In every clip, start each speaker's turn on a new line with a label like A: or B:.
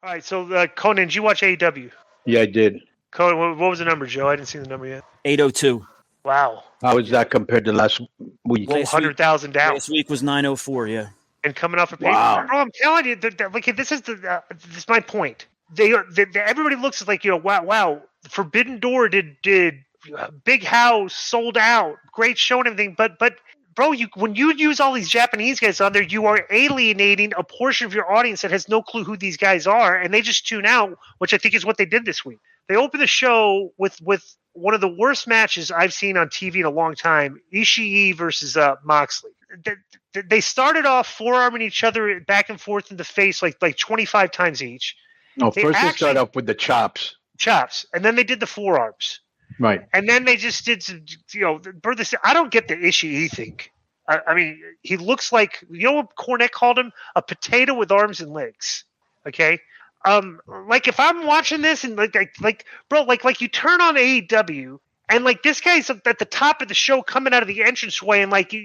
A: All right, so Konnan, did you watch AEW?
B: Yeah, I did.
A: Konnan, what was the number, Joe? I didn't see the number yet.
C: 802.
A: Wow.
B: How was that compared to last week?
A: 100,000 down.
C: Last week was 904. Yeah.
A: And coming off a pay.
B: Wow.
A: Bro, I'm telling you, like this is my point. Everybody looks like wow. Forbidden Door did big house, sold out, great show and everything, but bro, when you use all these Japanese guys on there, you are alienating a portion of your audience that has no clue who these guys are, and they just tune out, which I think is what they did this week. They opened the show with one of the worst matches I've seen on TV in a long time, Ishii versus Moxley. They started off forearming each other back and forth in the face like 25 times each.
B: No, first they start off with the chops,
A: and then they did the forearms.
B: Right.
A: And then they just did some, I don't get the Ishii thing. I mean, he looks like, what Cornette called him? A potato with arms and legs. Okay? Like if I'm watching this and like you turn on AEW and like this guy's at the top of the show coming out of the entranceway and like, I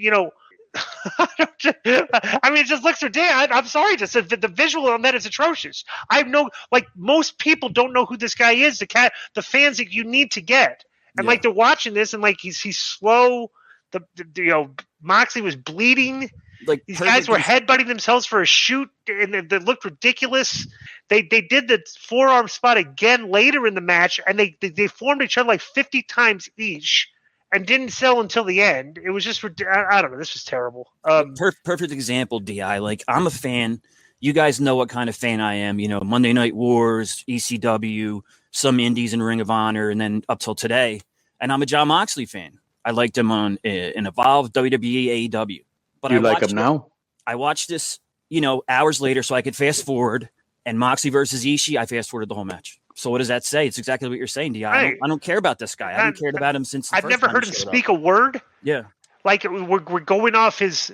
A: mean, it just looks ridiculous. I'm sorry, just the visual on that is atrocious. I know, like most people don't know who this guy is. The fans that you need to get, and like they're watching this, and like he's slow. Moxley was bleeding. Like these guys were headbutting themselves for a shoot, and they looked ridiculous. They did the forearm spot again later in the match, and they formed each other like 50 times each. And didn't sell until the end. It was just, I don't know. This was terrible.
C: Perfect example, DI. Like, I'm a fan. You guys know what kind of fan I am. Monday Night Wars, ECW, some indies and Ring of Honor, and then up till today. And I'm a Jon Moxley fan. I liked him in Evolve, WWE, AEW. But
B: you like him now?
C: I watched this, hours later so I could fast forward. And Moxley versus Ishii, I fast forwarded the whole match. So what does that say? It's exactly what you're saying, Di. I don't care about this guy. I haven't cared about him since.
A: I've never heard him speak a word.
C: Yeah,
A: like we're going off his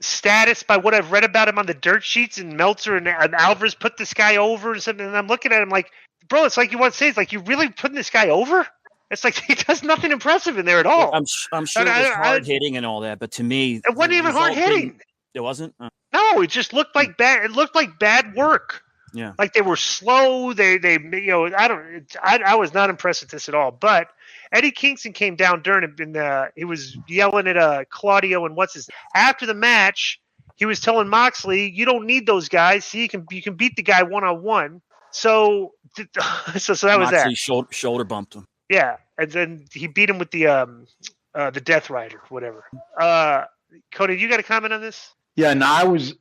A: status by what I've read about him on the dirt sheets, and Meltzer and Alvarez put this guy over and something. And I'm looking at him like, bro, it's like you want to say, it's like you really putting this guy over? It's like he does nothing impressive in there at all.
C: I'm sure it was hard hitting and all that, but to me,
A: it wasn't even hard hitting.
C: It wasn't.
A: No, it just looked like bad. It looked like bad work.
C: Yeah,
A: like they were slow. I was not impressed with this at all. But Eddie Kingston came down during and he was yelling at Claudio and after the match. He was telling Moxley, "You don't need those guys. See, you can beat the guy 1-on-1." So that was that.
C: Moxley shoulder bumped him.
A: Yeah, and then he beat him with the Death Rider, whatever. Cody, you got a comment on this?
B: Yeah, and I was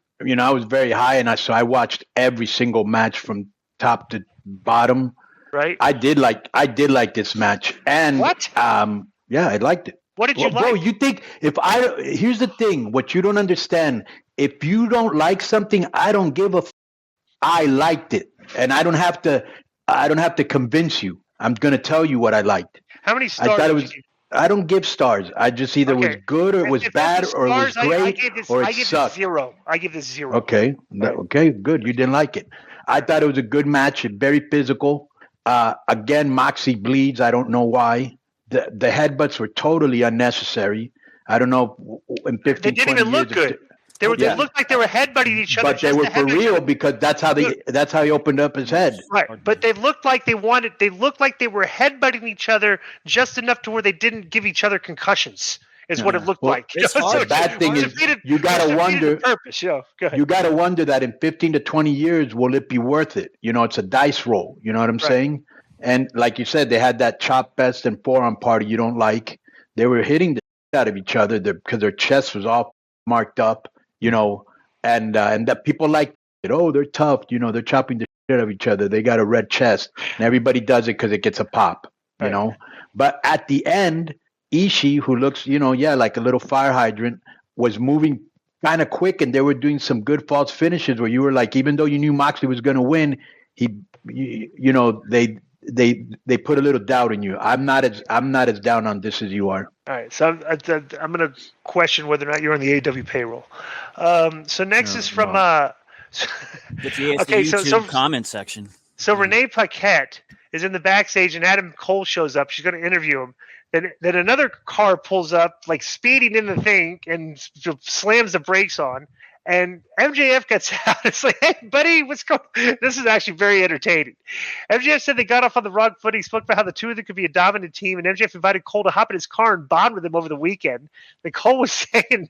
B: very high, and I watched every single match from top to bottom.
A: Right.
B: I did like this match, and
A: what?
B: Yeah, I liked it.
A: What did you like?
B: Bro, you think here's the thing, what you don't understand, if you don't like something, I don't give a I liked it, and I don't have to convince you. I'm going to tell you what I liked.
A: How many stars?
B: I don't give stars. I just either was good or it was bad or it was great or it sucked.
A: I give this 0.
B: Okay. Right. Okay, good. You didn't like it. I thought it was a good match, very physical. Again, Moxie bleeds. I don't know why. The headbutts were totally unnecessary. I don't know. In 15,
A: they didn't even look good. They looked like they were headbutting each other.
B: But they were for real because that's how he opened up his head.
A: Right. But they looked like they looked like they were headbutting each other just enough to where they didn't give each other concussions. Is what it looked like.
B: The bad thing is you gotta wonder.
A: Purpose. Yeah. Go ahead.
B: You gotta wonder that in 15 to 20 years, will it be worth it? It's a dice roll. You know what I'm saying? And like you said, they had that chop fest and forearm party you don't like. They were hitting the shit out of each other because their chest was all marked up. And that people like it. Oh, they're tough. They're chopping the shit out of each other. They got a red chest, and everybody does it because it gets a pop. Right. But at the end, Ishii, who looks, like a little fire hydrant, was moving kind of quick, and they were doing some good false finishes where you were like, even though you knew Moxley was going to win, they put a little doubt in you. I'm not as down on this as you are.
A: All right, so I'm going to question whether or not you're on the AEW payroll. So next is from
C: YouTube comment section.
A: So Renee Paquette is in the backstage, and Adam Cole shows up. She's going to interview him. Then another car pulls up, like speeding in the thing, and slams the brakes on. And MJF gets out. It's like, hey, buddy, what's going on? This is actually very entertaining. MJF said they got off on the wrong foot. He spoke about how the two of them could be a dominant team, and MJF invited Cole to hop in his car and bond with him over the weekend. And Cole was saying,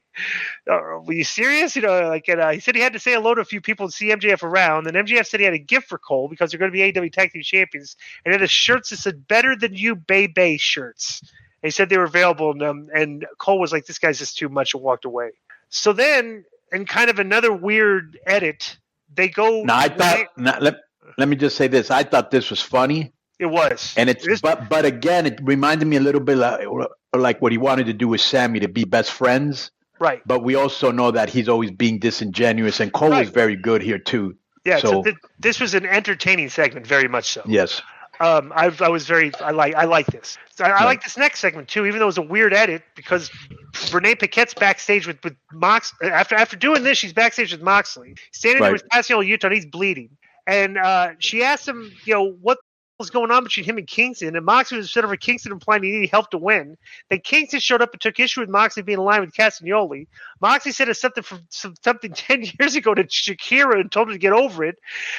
A: were you serious? You know, like, and, he said he had to say hello to a few people and see MJF around. And MJF said he had a gift for Cole because they're going to be AEW Tag Team Champions. And in the shirts, it said, "Better Than You, Bay shirts." And he said they were available, and Cole was like, this guy's just too much, and walked away. So then, in kind of another weird edit, they go.
B: No, I thought. Let me just say this. I thought this was funny.
A: It was,
B: and but again, it reminded me a little bit like what he wanted to do with Sammy, to be best friends.
A: Right.
B: But we also know that he's always being disingenuous, and Cole was very good here too.
A: Yeah. So this was an entertaining segment, very much so.
B: Yes.
A: I like this. I like this next segment too, even though it was a weird edit, because Renee Paquette's backstage with Mox. After doing this, she's backstage with Moxley, standing there with Cassidy Utah, and he's bleeding. And she asked him, what was going on between him and Kingston, and Moxley was upset over Kingston implying he needed help to win. Then Kingston showed up and took issue with Moxley being aligned with Castagnoli. Moxley said it's something 10 years ago to Shakira and told him to get over it.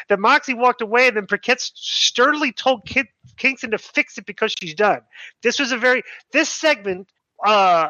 A: Then Moxley walked away, and then Paquette sturdily told Kingston to fix it because she's done. This segment, they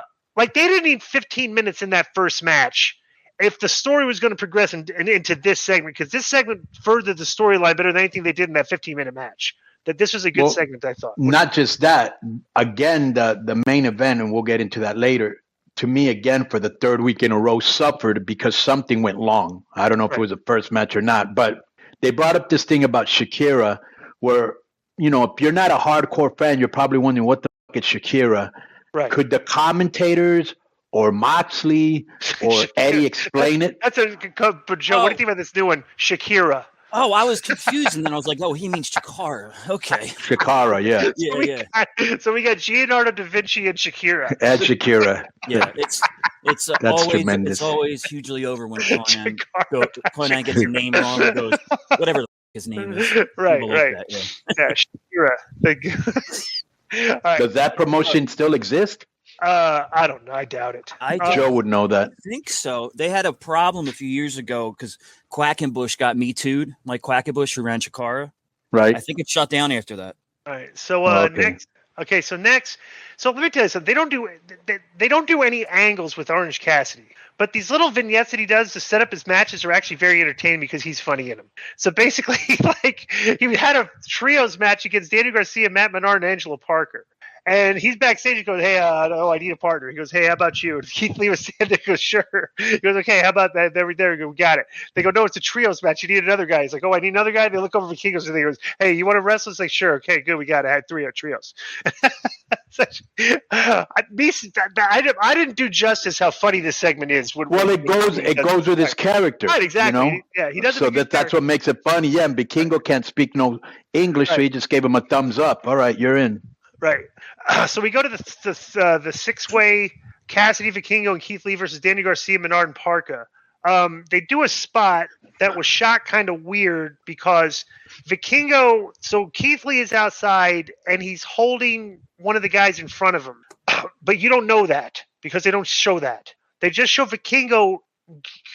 A: didn't need 15 minutes in that first match if the story was going to progress into this segment, because this segment furthered the storyline better than anything they did in that 15-minute match. That this was a good segment, I thought.
B: Not just that. Again, the main event, and we'll get into that later, to me, again, for the third week in a row, suffered because something went long. I don't know if it was the first match or not, but they brought up this thing about Shakira where, if you're not a hardcore fan, you're probably wondering what the fuck is Shakira. Right. Could the commentators or Moxley or Eddie explain it?
A: But Joe, what do you think about this new one, Shakira?
C: Oh, I was confused, and then I was like, "Oh, he means Chikara." Okay,
B: Chikara, yeah.
A: So we got Leonardo da Vinci and Shakira.
B: And Shakira.
C: Yeah, it's
B: that's
C: always
B: tremendous.
C: It's always hugely over when Konnan gets his name wrong or goes whatever the his name is.
A: Right. Shakira.
B: All right. Does that promotion still exist?
A: I don't know. I doubt it.
B: Joe would know that.
C: I think so. They had a problem a few years ago because Quackenbush got Me Too'd, like Quackenbush who ran Chikara.
B: Right.
C: I think it shut down after that.
A: All right. So next. Okay. So next. So let me tell you something. They don't do any angles with Orange Cassidy, but these little vignettes that he does to set up his matches are actually very entertaining because he's funny in them. So basically, he had a trios match against Danny Garcia, Matt Menard, and Angelo Parker. And he's backstage. He goes, "Hey, I need a partner." He goes, "Hey, how about you?" And Keith Lee was standing there. He goes, "Sure." He goes, "Okay, how about that?" There we go. We got it. They go, "No, it's a trios match. You need another guy." He's like, "Oh, I need another guy." They look over for Kingos and he goes, "Hey, you want to wrestle?" It's like, "Sure, okay, good. We got it. I had 3 trios." I didn't do justice how funny this segment is.
B: It goes with his character.
A: Right, exactly. Yeah, he doesn't.
B: So that's what makes it funny. Yeah, and Vikingo can't speak no English, so he just gave him a thumbs up. All right, you're in.
A: Right. So we go to the 6-way Cassidy, Vikingo, and Keith Lee versus Danny Garcia, Menard, and Parka. They do a spot that was shot kind of weird because Vikingo. So Keith Lee is outside and he's holding one of the guys in front of him, but you don't know that because they don't show that. They just show Vikingo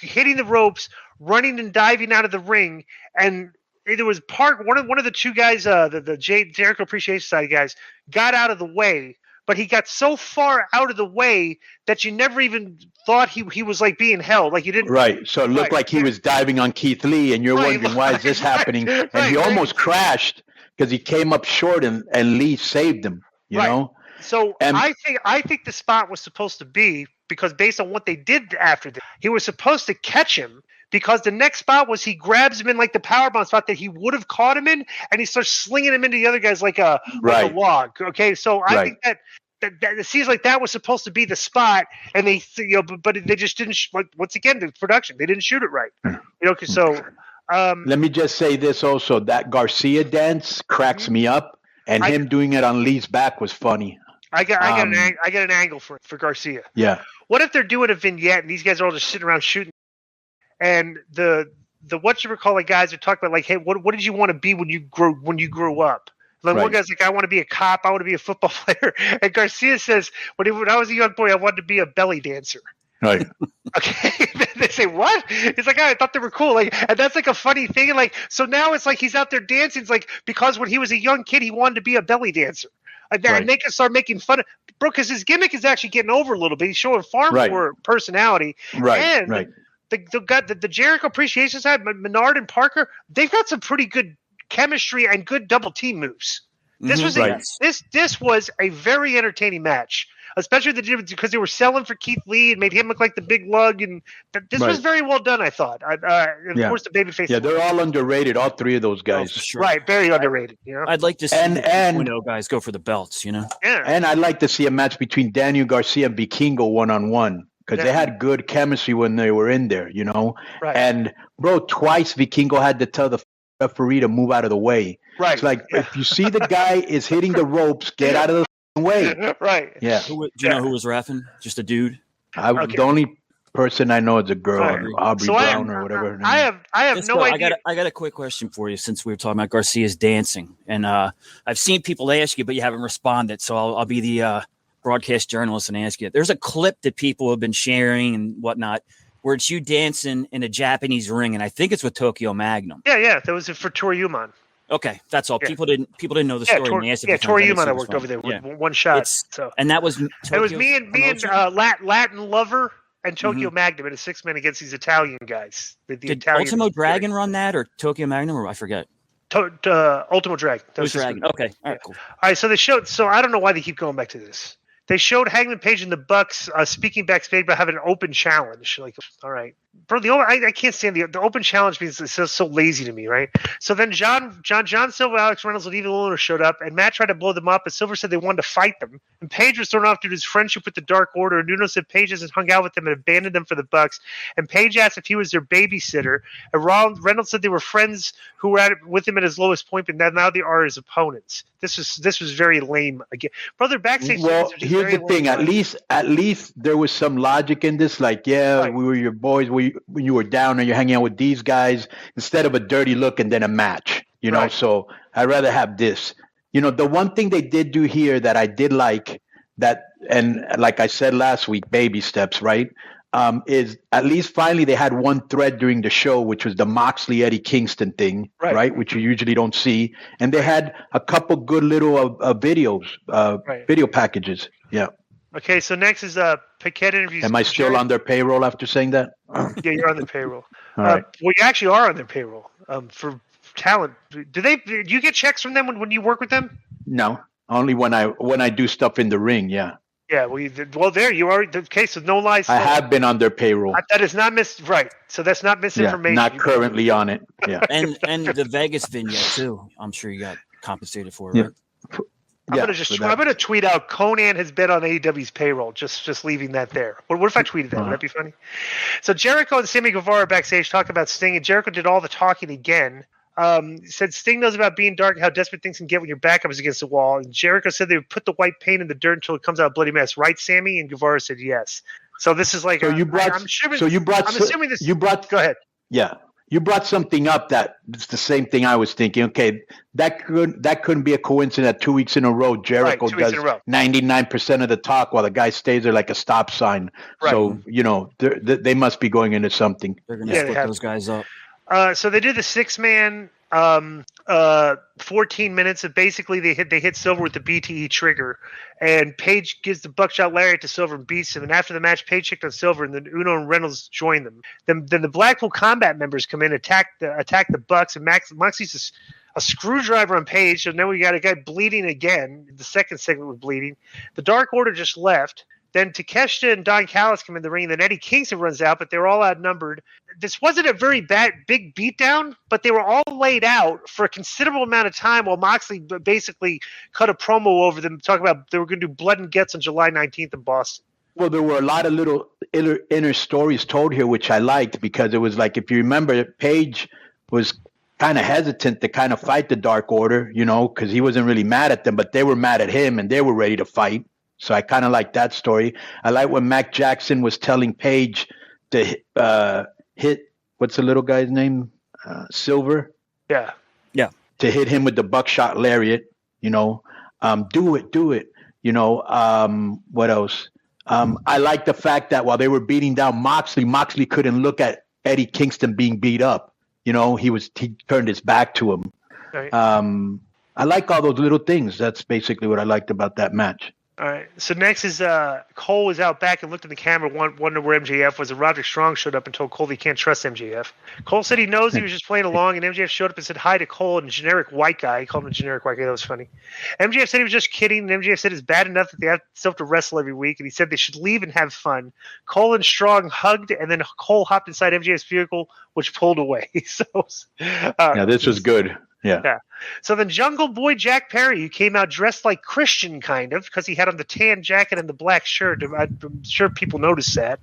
A: hitting the ropes, running and diving out of the ring, and there was one of the two guys, the Jericho Appreciation Society guys, got out of the way, but he got so far out of the way that you never even thought he was like being held, like you didn't.
B: Right. So it looked like he was diving on Keith Lee, and you're wondering why is this happening? And he almost crashed because he came up short, and Lee saved him. You know.
A: So I think the spot was supposed to be, because based on what they did after that, he was supposed to catch him. Because the next spot was he grabs him in like the powerbomb spot that he would have caught him in, and he starts slinging him into the other guys like a log. Okay, so I think that it seems like that was supposed to be the spot, and they but they just didn't. Once again, the production, they didn't shoot it right. So
B: let me just say this also: that Garcia dance cracks me up, and him doing it on Lee's back was funny.
A: I got an angle for Garcia.
B: Yeah.
A: What if they're doing a vignette and these guys are all just sitting around shooting? And the guys are talking about like, hey, what did you want to be when you grew up? Like one guy's like, I want to be a cop, I want to be a football player. And Garcia says, when I was a young boy, I wanted to be a belly dancer.
B: Right.
A: Okay, they say what? He's like, oh, I thought they were cool. Like, and that's like a funny thing. And like, so now it's like he's out there dancing. It's like because when he was a young kid, he wanted to be a belly dancer. And they can start making fun of bro because his gimmick is actually getting over a little bit. He's showing far more personality.
B: Right.
A: And
B: right.
A: the Jericho Appreciation side, Menard and Parker, they've got some pretty good chemistry and good double team moves. This was this was a very entertaining match, especially because they were selling for Keith Lee and made him look like the big lug, and this was very well done. I thought. Of course, the babyface.
B: Yeah, they're all underrated. All three of those guys.
C: Oh, sure.
A: Right, very underrated. You know?
C: I'd like to see the 2.0 guys go for the belts. You know.
A: Yeah.
B: And I'd like to see a match between Daniel Garcia and Vikingo 1-on-1 because they had good chemistry when they were in there. You know.
A: Right.
B: And bro, twice Vikingo had to tell the referee to move out of the way.
A: Right.
B: It's like if you see the guy is hitting the ropes, get out of the way.
A: Right.
B: Yeah.
C: Do you know who was reffing? Just a dude.
B: The only person I know is a girl, Aubrey Brown or whatever. Her name
A: I have no idea.
C: I got a quick question for you since we were talking about Garcia's dancing, and I've seen people ask you, but you haven't responded. So I'll be the broadcast journalist and ask you. There's a clip that people have been sharing and whatnot, where it's you dancing in a Japanese ring, and I think it's with Tokyo Magnum.
A: Yeah, that was for Toriuman.
C: Okay, that's all.
A: Yeah.
C: People didn't know the story.
A: Toriuman I worked over there with one shot.
C: And that was
A: it was me and Latin Lover and Tokyo Magnum in a 6-man against these Italian guys.
C: Did Ultimo Dragon run that or Tokyo Magnum, or I forget?
A: Ultimo Dragon.
C: It was Dragon. Okay, all right, cool.
A: All right, so they showed. So I don't know why they keep going back to this. They showed Hangman Page and the Bucks speaking backstage about having an open challenge. Like, all right, bro, I can't stand the open challenge because it's so lazy to me, right? So then John Silver, Alex Reynolds, and Evil Uno showed up, and Matt tried to blow them up, but Silver said they wanted to fight them. And Page was thrown off due to his friendship with the Dark Order. And Nuno said Page hasn't hung out with them and abandoned them for the Bucks. And Page asked if he was their babysitter. And Reynolds said they were friends who were with him at his lowest point, but now they are his opponents. This was very lame again, brother. Backstage.
B: Well, here's the thing. At least there was some logic in this. Like, we were your boys. When you were down and you're hanging out with these guys, instead of a dirty look and then a match. You know, so I'd rather have this. You know, the one thing they did do here that I did like and like I said last week, baby steps, right? Is at least finally they had one thread during the show, which was the Moxley Eddie Kingston thing, right? Which you usually don't see. And they had a couple good little videos, video packages. Yeah.
A: Okay, so next is Paquette interviews.
B: Am I still on their payroll after saying that?
A: Yeah, you're on their payroll.
B: All right.
A: Well, you actually are on their payroll for talent. Do you get checks from them when you work with them?
B: No, only when I do stuff in the ring. Yeah.
A: Yeah, well, there you are. Okay, so no lies.
B: I have been on their payroll.
A: That is not right. So that's not misinformation.
B: Yeah, not currently on it. Yeah.
C: and the Vegas vignette too. I'm sure you got compensated for it.
B: Yeah.
C: Right?
A: I'm gonna tweet out Konnan has been on AEW's payroll. Just leaving that there. What if I tweeted that? Would that be funny? So Jericho and Sammy Guevara backstage talk about Sting, and Jericho did all the talking again. Said Sting knows about being dark and how desperate things can get when your backup is against the wall. And Jericho said they would put the white paint in the dirt until it comes out a bloody mess. Right, Sammy? And Guevara said yes. So this is like. Go ahead.
B: Yeah. You brought something up that it's the same thing I was thinking. Okay, that couldn't be a coincidence that 2 weeks in a row Jericho does 99% of the talk while the guy stays there like a stop sign. Right. So, you know, they must be going into something.
C: They're going to split those guys up.
A: So they did the 6-man 14 minutes of basically they hit Silver with the BTE trigger, and Page gives the buckshot lariat to Silver and beats him. And after the match, Page checked on Silver, and then Uno and Reynolds join them. Then the Blackpool Combat members come in, attack the Bucks, and Moxley's a screwdriver on Page. So now we got a guy bleeding again. The second segment was bleeding. The Dark Order just left. Then Takeshita and Don Callis come in the ring. Then Eddie Kingston runs out, but they were all outnumbered. This wasn't a very big beatdown, but they were all laid out for a considerable amount of time while Moxley basically cut a promo over them, talking about they were going to do Blood and Guts on July 19th in Boston.
B: Well, there were a lot of little inner stories told here, which I liked, because it was like, if you remember, Page was kind of hesitant to kind of fight the Dark Order, you know, because he wasn't really mad at them, but they were mad at him and they were ready to fight. So I kind of like that story. I like when Mac Jackson was telling Page to hit, what's the little guy's name? Silver?
A: Yeah.
B: To hit him with the buckshot lariat, you know. Do it. You know, what else? I like the fact that while they were beating down Moxley couldn't look at Eddie Kingston being beat up. You know, he turned his back to him.
A: Right.
B: I like all those little things. That's basically what I liked about that match.
A: All right. So next is Cole was out back and looked at the camera, wondered where MJF was. And Roderick Strong showed up and told Cole he can't trust MJF. Cole said he knows he was just playing along, and MJF showed up and said hi to Cole and generic white guy. He called him a generic white guy. That was funny. MJF said he was just kidding, and MJF said it's bad enough that they have to wrestle every week, and he said they should leave and have fun. Cole and Strong hugged, and then Cole hopped inside MJF's vehicle, which pulled away. So
B: this was good. Yeah.
A: So then Jungle Boy Jack Perry, who came out dressed like Christian, kind of, because he had on the tan jacket and the black shirt. I'm sure people noticed that.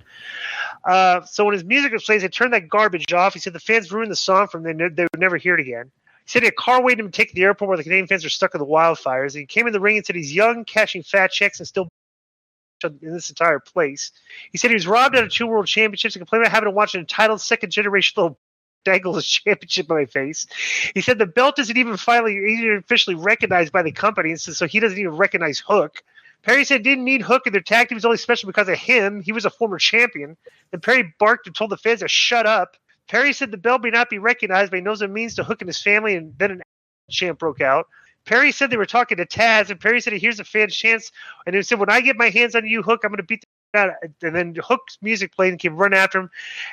A: So when his music was playing, they turned that garbage off. He said the fans ruined the song from them. They would never hear it again. He said he had a car waiting to take to the airport where the Canadian fans are stuck in the wildfires. And he came in the ring and said he's young, cashing fat checks, and still in this entire place. He said he was robbed out of 2 world championships and complained about having to watch an entitled second-generation little dangle his championship in my face. He said the belt isn't even officially recognized by the company, and so he doesn't even recognize Hook. Perry said he didn't need Hook in their tag team. It was only special because of him. He was a former champion. Then Perry barked and told the fans to shut up. Perry said the belt may not be recognized, but he knows what it means to Hook and his family, and then an chant broke out. Perry said they were talking to Taz, and Perry said he hears the fans' chants, and he said, when I get my hands on you, Hook, I'm going to beat the out. And then Hook's music played and came running after him,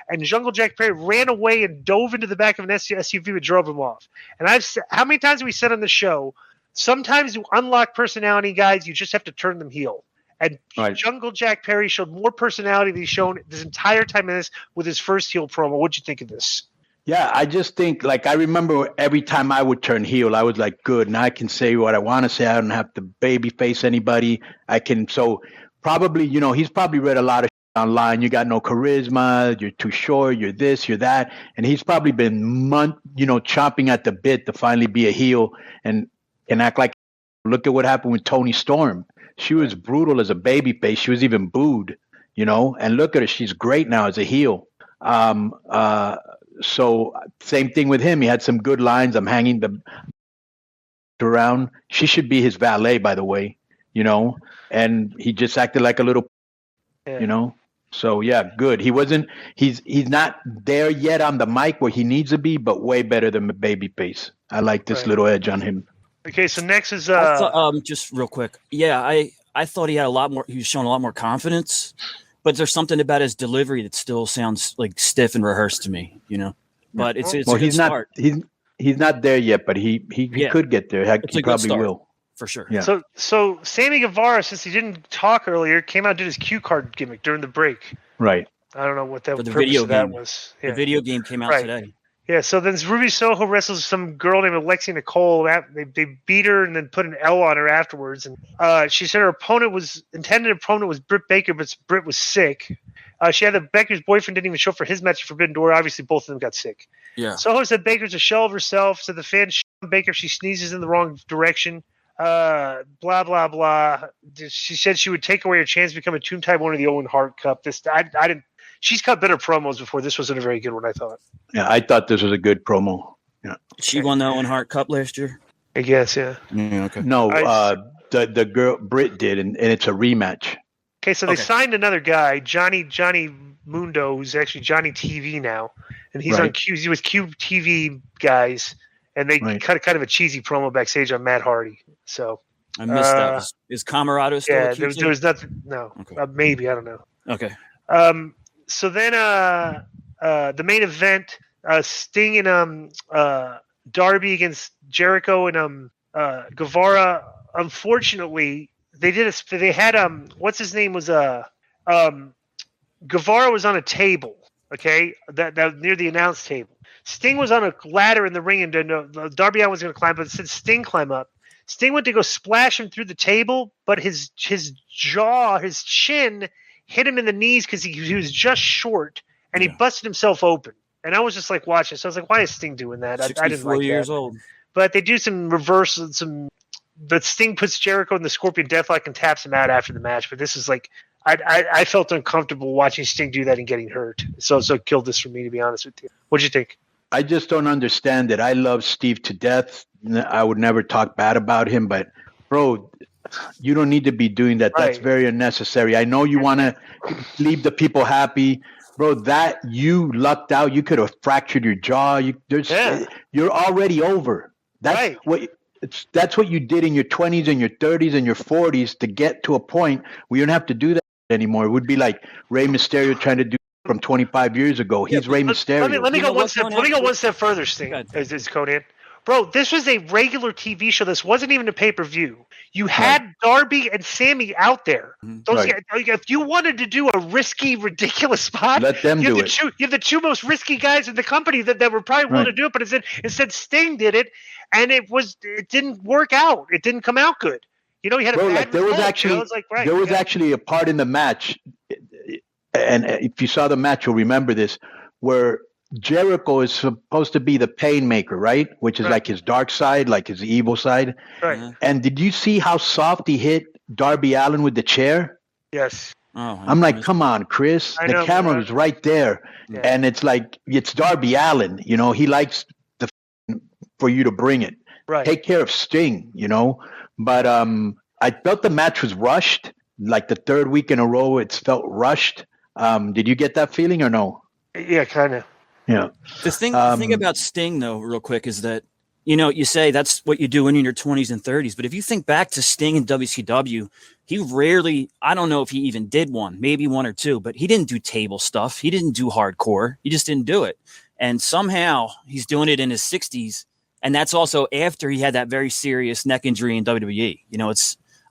A: and Jungle Jack Perry ran away and dove into the back of an SUV and drove him off. And how many times have we said on the show, sometimes you unlock personality, guys, you just have to turn them heel. And right. Jungle Jack Perry showed more personality than he's shown this entire time in this with his first heel promo. What'd you think of this?
B: Yeah, I just think, like, I remember every time I would turn heel, I was like, good, now I can say what I want to say. I don't have to baby face anybody. So probably, he's probably read a lot of shit online. You got no charisma, you're too short, you're this, you're that. And he's probably been chomping at the bit to finally be a heel and act like, look at what happened with Toni Storm. She was brutal as a babyface. She was even booed, and look at her. She's great now as a heel. So same thing with him. He had some good lines. I'm hanging the around. She should be his valet, by the way, and he just acted like a little, So yeah, good. He's not there yet on the mic where he needs to be, but way better than the babyface. I like this little edge on him.
A: Okay, so next is
C: just real quick. Yeah, I thought he had a lot more. He was showing a lot more confidence, but there's something about his delivery that still sounds like stiff and rehearsed to me. But it's a good start.
B: He's not there yet, but he could get there. He probably will.
C: For sure.
B: Yeah.
A: So Sammy Guevara, since he didn't talk earlier, came out and did his cue card gimmick during the break.
B: Right.
A: I don't know what that
C: video
A: that was.
C: Yeah. The video game came out today.
A: Yeah, so then Ruby Soho wrestles some girl named Alexi Nicole. They beat her and then put an L on her afterwards. And she said her intended opponent was Britt Baker, but Britt was sick. She had Baker's boyfriend didn't even show up for his match at Forbidden Door. Obviously, both of them got sick.
C: Yeah.
A: Soho said Baker's a shell of herself. So the fans shot Baker if she sneezes in the wrong direction. Blah, blah, blah. She said she would take away her chance to become a two-time winner of the Owen Hart Cup. I didn't. She's cut better promos before. This wasn't a very good one, I thought.
B: Yeah, I thought this was a good promo. Yeah.
C: She won the Owen Hart Cup last year?
A: I guess, yeah.
C: Okay.
B: No, the girl, Britt did, and it's a rematch.
A: Okay, so they signed another guy, Johnny Mundo, who's actually Johnny TV now. And he's on Q. He was QTV guys, and they cut kind of a cheesy promo backstage on Matt Hardy. So
C: I missed that. Is Camarado still a QT?
A: there was nothing. No. Okay. Maybe. I don't know.
C: Okay.
A: So then the main event, Sting and Darby against Jericho and Guevara. Unfortunately, they had what's his name was Guevara was on a table, okay, that near the announce table. Sting was on a ladder in the ring, and Darby Allin was going to climb, but it said Sting climb up. Sting went to go splash him through the table, but his jaw, his chin hit him in the knees because he was just short, and he busted himself open. And I was just like watching, so I was like, "Why is Sting doing that?" I didn't like
C: years
A: that.
C: Old.
A: But they do some reversals, but Sting puts Jericho in the Scorpion Deathlock and taps him out after the match. But this is like, I felt uncomfortable watching Sting do that and getting hurt. So it killed this for me, to be honest with you. What'd you think?
B: I just don't understand it. I love Steve to death. I would never talk bad about him, but bro, You don't need to be doing that. That's
A: Right.
B: very unnecessary. I know you want to leave the people happy, bro. That you lucked out. You could have fractured your jaw. You're already over. That's
A: Right.
B: that's what you did in your 20s and your 30s and your 40s to get to a point where you don't have to do that anymore. It would be like Rey Mysterio trying to do from 25 years ago. He's Rey Mysterio.
A: Let me
C: You
A: go
C: know
A: one
C: what's
A: step.
C: going
A: Let me
C: on?
A: go one step further, Sting.
C: Go ahead.
A: Is Konnan. Bro, this was a regular TV show. This wasn't even a pay-per-view. You had Darby and Sammy out there. Those
B: Right.
A: guys, if you wanted to do a risky, ridiculous spot,
B: Let them do it.
A: You have the two most risky guys in the company that were probably willing to do it, but instead Sting did it, and it didn't work out. It didn't come out good. You know, he had a
B: Bro,
A: bad
B: like there was
A: result,
B: actually
A: you know? It's like, right,
B: there was
A: yeah.
B: actually a part in the match, and if you saw the match, you'll remember this, where Jericho is supposed to be the pain maker, right? Which is like his dark side, like his evil side.
A: Right.
B: And did you see how soft he hit Darby Allin with the chair?
A: Yes.
C: Oh,
B: I'm like, come on, Chris.
A: I
B: The
A: know,
B: camera
A: man.
B: was right there,
A: Yeah.
B: and it's like it's Darby Allin. You know, he likes for you to bring it.
A: Right.
B: Take care of Sting, you know. But I felt the match was rushed. Like the third week in a row, it's felt rushed. Did you get that feeling or no?
A: Yeah, kind of.
B: Yeah.
C: The thing about Sting, though, real quick, is that, you know, you say that's what you do when you're in your 20s and 30s. But if you think back to Sting in WCW, he rarely, I don't know if he even did one, maybe one or two, but he didn't do table stuff. He didn't do hardcore. He just didn't do it. And somehow he's doing it in his 60s. And that's also after he had that very serious neck injury in WWE. You know,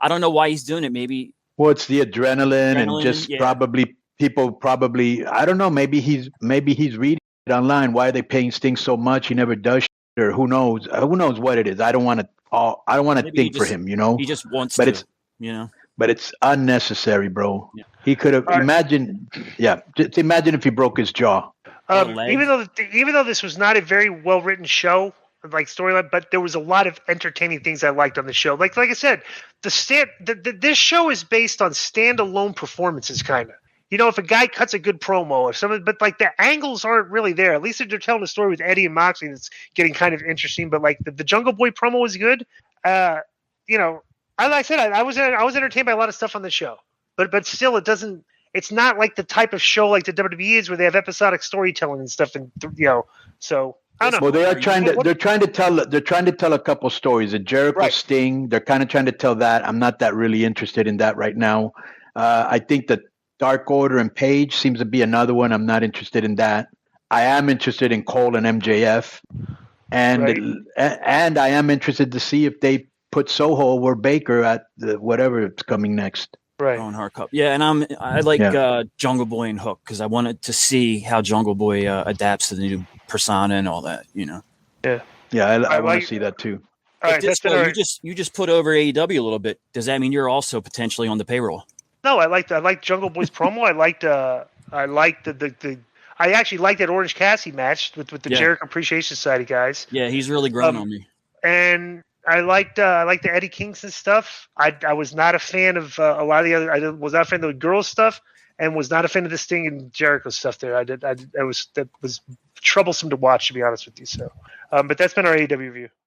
C: I don't know why he's doing it. Maybe.
B: Well, it's the adrenaline and just probably people I don't know. Maybe he's reading it online. Why are they paying Sting so much? He never does shit, or who knows? Who knows what it is? I don't want to think for him. You know,
C: he just wants
B: but
C: to.
B: It's
C: you know,
B: but it's unnecessary, bro.
C: Yeah.
B: He could have imagined. Yeah, just imagine if he broke his jaw.
A: Even though this was not a very well written show, like storyline, but there was a lot of entertaining things I liked on the show. Like I said, this show is based on standalone performances, kind of. You know, if a guy cuts a good promo or something, but like the angles aren't really there. At least they're telling a story with Eddie and Moxley that's getting kind of interesting. But like the Jungle Boy promo was good. You know, like I said, I was entertained by a lot of stuff on the show. But still, it doesn't. It's not like the type of show like the WWE is, where they have episodic storytelling and stuff, and you know. So I don't know.
B: Well, they are trying to. They're trying to tell a couple stories. The Jericho Sting. They're kind of trying to tell that. I'm not that really interested in that right now. I think that Dark Order and Page seems to be another one. I'm not interested in that. I am interested in Cole and MJF, and I am interested to see if they put Soho or Baker at whatever it's coming next.
A: Right.
C: On Hard Cup. Yeah, and I like Jungle Boy and Hook because I wanted to see how Jungle Boy adapts to the new persona and all that. You know.
A: Yeah.
B: Yeah, I want to see that too.
A: All right,
C: you just put over AEW a little bit. Does that mean you're also potentially on the payroll?
A: No, I liked Jungle Boy's promo. I actually liked that Orange Cassidy match with the Jericho Appreciation Society guys.
C: Yeah, he's really grown on me.
A: And I liked the Eddie Kingston stuff. I was not a fan of a lot of the other. I was not a fan of the girls stuff, and was not a fan of the Sting and Jericho stuff. There, that was troublesome to watch, to be honest with you. So, but that's been our AEW review.